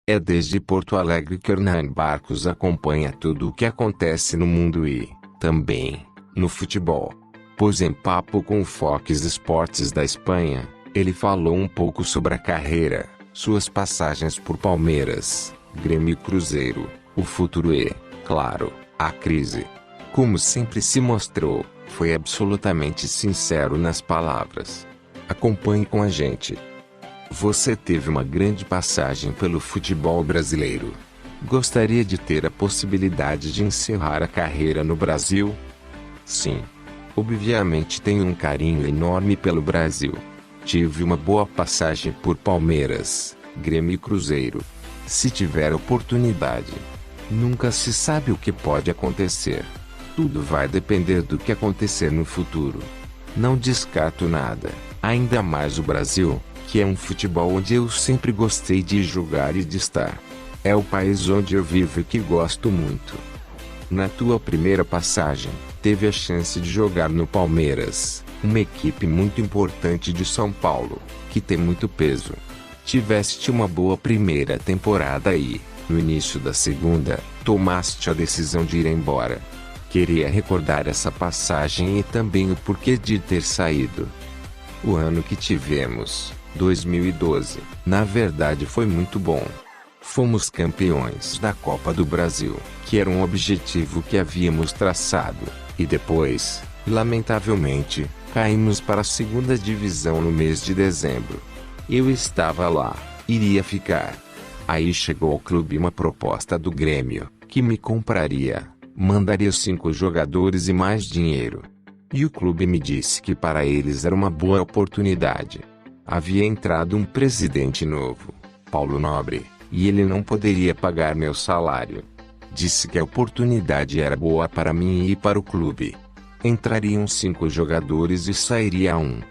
É desde Porto Alegre que Hernan Barcos acompanha tudo o que acontece no mundo e, também, no futebol. Pois em papo com o Fox Sports da Espanha, ele falou um pouco sobre a carreira, suas passagens por Palmeiras, Grêmio e Cruzeiro, o futuro e, claro, a crise. Como sempre se mostrou, foi absolutamente sincero nas palavras. Acompanhe com a gente. Você teve uma grande passagem pelo futebol brasileiro. Gostaria de ter a possibilidade de encerrar a carreira no Brasil? Sim. Obviamente tenho um carinho enorme pelo Brasil. Tive uma boa passagem por Palmeiras, Grêmio e Cruzeiro. Se tiver oportunidade. Nunca se sabe o que pode acontecer. Tudo vai depender do que acontecer no futuro. Não descarto nada, ainda mais o Brasil, que é um futebol onde eu sempre gostei de jogar e de estar. É o país onde eu vivo e que gosto muito. Na tua primeira passagem, teve a chance de jogar no Palmeiras, uma equipe muito importante de São Paulo, que tem muito peso. Tiveste uma boa primeira temporada e, no início da segunda, tomaste a decisão de ir embora. Queria recordar essa passagem e também o porquê de ter saído. O ano que tivemos, 2012, na verdade foi muito bom. Fomos campeões da Copa do Brasil, que era um objetivo que havíamos traçado, e depois, lamentavelmente, caímos para a segunda divisão no mês de dezembro. Eu estava lá, iria ficar. Aí chegou ao clube uma proposta do Grêmio, que me compraria, mandaria 5 jogadores e mais dinheiro. E o clube me disse que para eles era uma boa oportunidade. Havia entrado um presidente novo, Paulo Nobre, e ele não poderia pagar meu salário. Disse que a oportunidade era boa para mim e para o clube. Entrariam 5 jogadores e sairia um.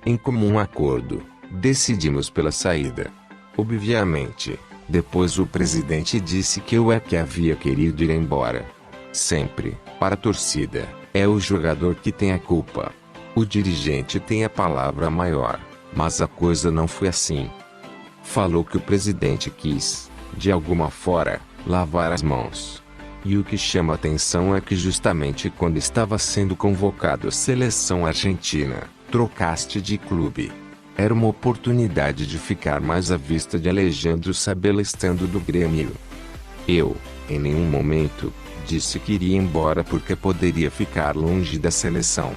Em comum acordo, decidimos pela saída. Obviamente, depois o presidente disse que eu é que havia querido ir embora. Sempre, para a torcida, é o jogador que tem a culpa. O dirigente tem a palavra maior, mas a coisa não foi assim. Falou que o presidente quis, de alguma forma, lavar as mãos. E o que chama atenção é que justamente quando estava sendo convocado a seleção argentina, trocaste de clube. Era uma oportunidade de ficar mais à vista de Alejandro Sabella estando do Grêmio. Eu, em nenhum momento, disse que iria embora porque poderia ficar longe da seleção.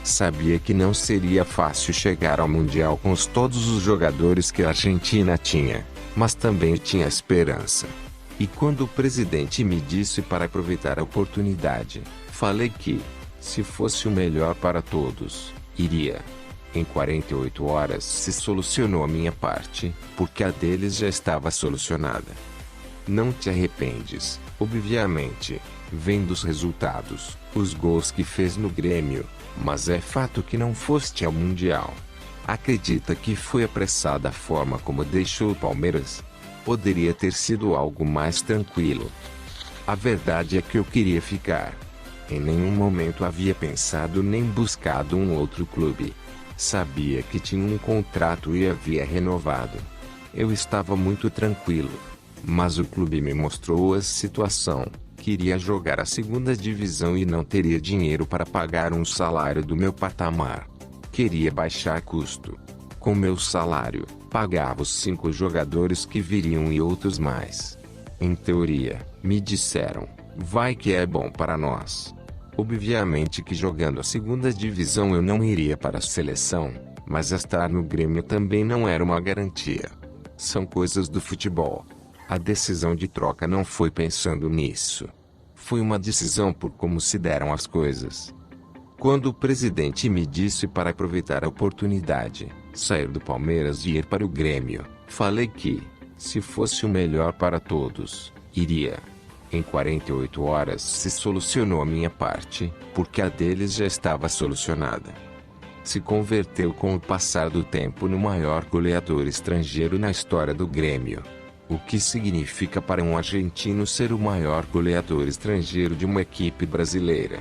Sabia que não seria fácil chegar ao Mundial com todos os jogadores que a Argentina tinha, mas também tinha esperança. E quando o presidente me disse para aproveitar a oportunidade, falei que, se fosse o melhor para todos, iria. Em 48 horas se solucionou a minha parte, porque a deles já estava solucionada. Não te arrependes, obviamente, vendo os resultados, os gols que fez no Grêmio, mas é fato que não foste ao Mundial. Acredita que foi apressada a forma como deixou o Palmeiras? Poderia ter sido algo mais tranquilo. A verdade é que eu queria ficar. Em nenhum momento havia pensado nem buscado um outro clube. Sabia que tinha um contrato e havia renovado. Eu estava muito tranquilo. Mas o clube me mostrou a situação. Queria jogar a segunda divisão e não teria dinheiro para pagar um salário do meu patamar. Queria baixar custo. Com meu salário, pagava os 5 jogadores que viriam e outros mais. Em teoria, me disseram, vai que é bom para nós. Obviamente que jogando a segunda divisão eu não iria para a seleção, mas estar no Grêmio também não era uma garantia. São coisas do futebol. A decisão de troca não foi pensando nisso. Foi uma decisão por como se deram as coisas. Quando o presidente me disse para aproveitar a oportunidade, sair do Palmeiras e ir para o Grêmio, falei que, se fosse o melhor para todos, iria. Em 48 horas se solucionou a minha parte, porque a deles já estava solucionada. Se converteu com o passar do tempo no maior goleador estrangeiro na história do Grêmio. O que significa para um argentino ser o maior goleador estrangeiro de uma equipe brasileira?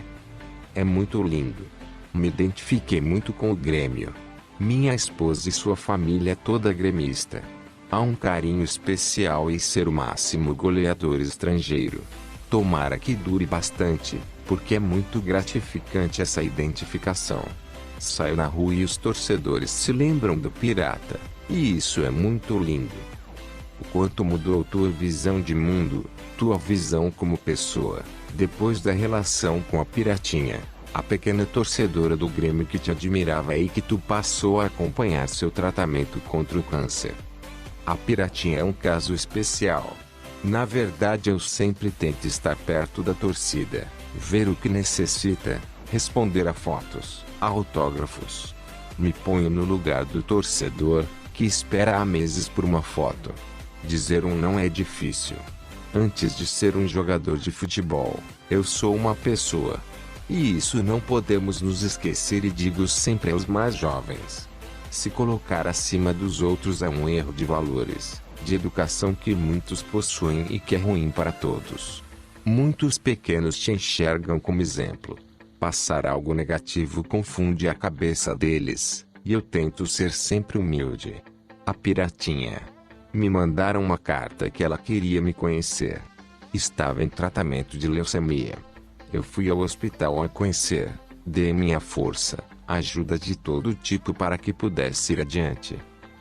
É muito lindo. Me identifiquei muito com o Grêmio. Minha esposa e sua família é toda gremista. Há um carinho especial em ser o máximo goleador estrangeiro. Tomara que dure bastante, porque é muito gratificante essa identificação. Saio na rua e os torcedores se lembram do Pirata, e isso é muito lindo. O quanto mudou tua visão de mundo, tua visão como pessoa, depois da relação com a Piratinha, a pequena torcedora do Grêmio que te admirava e que tu passou a acompanhar seu tratamento contra o câncer. A Piratinha é um caso especial. Na verdade, eu sempre tento estar perto da torcida, ver o que necessita, responder a fotos, a autógrafos. Me ponho no lugar do torcedor, que espera há meses por uma foto. Dizer um não é difícil. Antes de ser um jogador de futebol, eu sou uma pessoa. E isso não podemos nos esquecer, e digo sempre aos mais jovens. Se colocar acima dos outros é um erro de valores, de educação que muitos possuem e que é ruim para todos. Muitos pequenos te enxergam como exemplo. Passar algo negativo confunde a cabeça deles, e eu tento ser sempre humilde. A Piratinha. Me mandaram uma carta que ela queria me conhecer. Estava em tratamento de leucemia. Eu fui ao hospital a conhecer, dei minha força, ajuda de todo tipo para que pudesse ir adiante.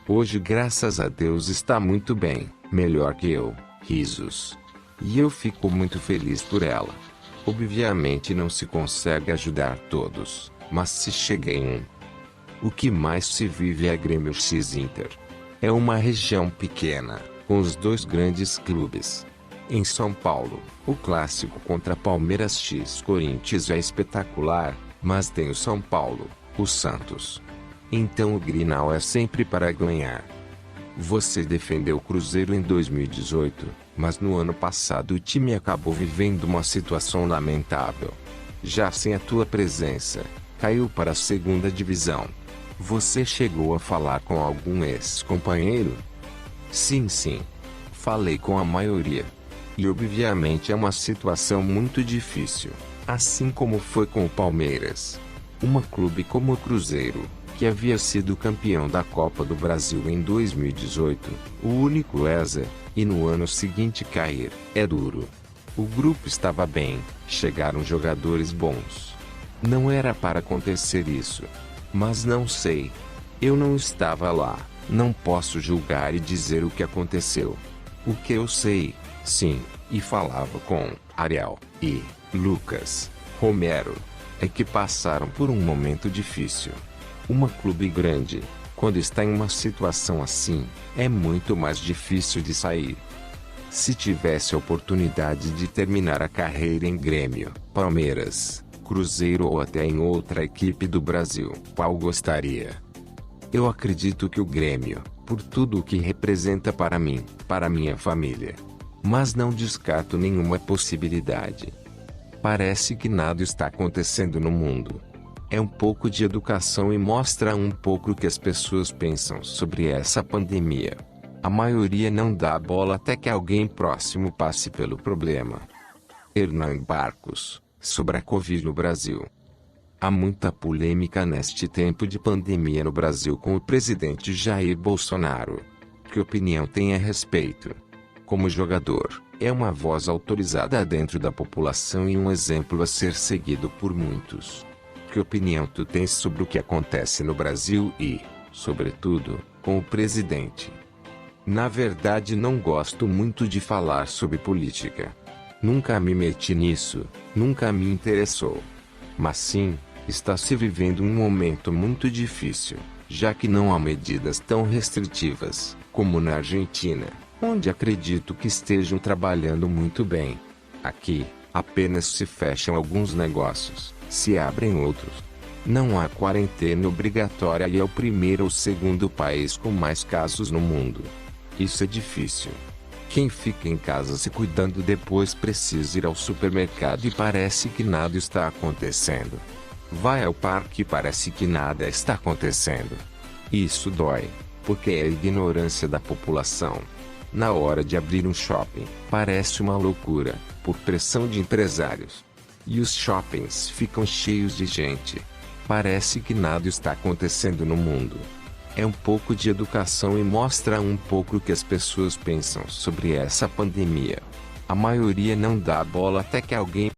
Hoje, graças a Deus, está muito bem, melhor que eu, risos. E eu fico muito feliz por ela. Obviamente não se consegue ajudar todos, mas se chega em um. O que mais se vive é Grêmio x Inter. É uma região pequena, com os dois grandes clubes. Em São Paulo, o clássico contra Palmeiras x Corinthians é espetacular, mas tem o São Paulo, o Santos. Então o Grenal é sempre para ganhar. Você defendeu o Cruzeiro em 2018, mas no ano passado o time acabou vivendo uma situação lamentável. Já sem a tua presença, caiu para a segunda divisão. Você chegou a falar com algum ex-companheiro? Sim. Falei com a maioria. E obviamente é uma situação muito difícil, assim como foi com o Palmeiras. Um clube como o Cruzeiro, que havia sido campeão da Copa do Brasil em 2018, o único Hexa, e no ano seguinte cair, é duro. O grupo estava bem, chegaram jogadores bons. Não era para acontecer isso. Mas não sei. Eu não estava lá, não posso julgar e dizer o que aconteceu. O que eu sei, sim, e falava com Ariel e Lucas Romero, é que passaram por um momento difícil. Um clube grande, quando está em uma situação assim, é muito mais difícil de sair. Se tivesse a oportunidade de terminar a carreira em Grêmio, Palmeiras, Cruzeiro ou até em outra equipe do Brasil, qual gostaria? Eu acredito que o Grêmio, por tudo o que representa para mim, para minha família. Mas não descarto nenhuma possibilidade. Parece que nada está acontecendo no mundo. É um pouco de educação e mostra um pouco o que as pessoas pensam sobre essa pandemia. A maioria não dá bola até que alguém próximo passe pelo problema. Hernan Barcos, sobre a Covid no Brasil. Há muita polêmica neste tempo de pandemia no Brasil com o presidente Jair Bolsonaro. Que opinião tem a respeito? Como jogador, é uma voz autorizada dentro da população e um exemplo a ser seguido por muitos. Que opinião tu tens sobre o que acontece no Brasil e, sobretudo, com o presidente? Na verdade, não gosto muito de falar sobre política. Nunca me meti nisso, nunca me interessou. Mas sim, está se vivendo um momento muito difícil, já que não há medidas tão restritivas, como na Argentina, onde acredito que estejam trabalhando muito bem. Aqui, apenas se fecham alguns negócios, se abrem outros. Não há quarentena obrigatória e é o primeiro ou segundo país com mais casos no mundo. Isso é difícil. Quem fica em casa se cuidando depois precisa ir ao supermercado e parece que nada está acontecendo. Vai ao parque e parece que nada está acontecendo. Isso dói, porque é a ignorância da população. Na hora de abrir um shopping, parece uma loucura, por pressão de empresários. E os shoppings ficam cheios de gente. Parece que nada está acontecendo no mundo. É um pouco de educação e mostra um pouco o que as pessoas pensam sobre essa pandemia. A maioria não dá bola até que alguém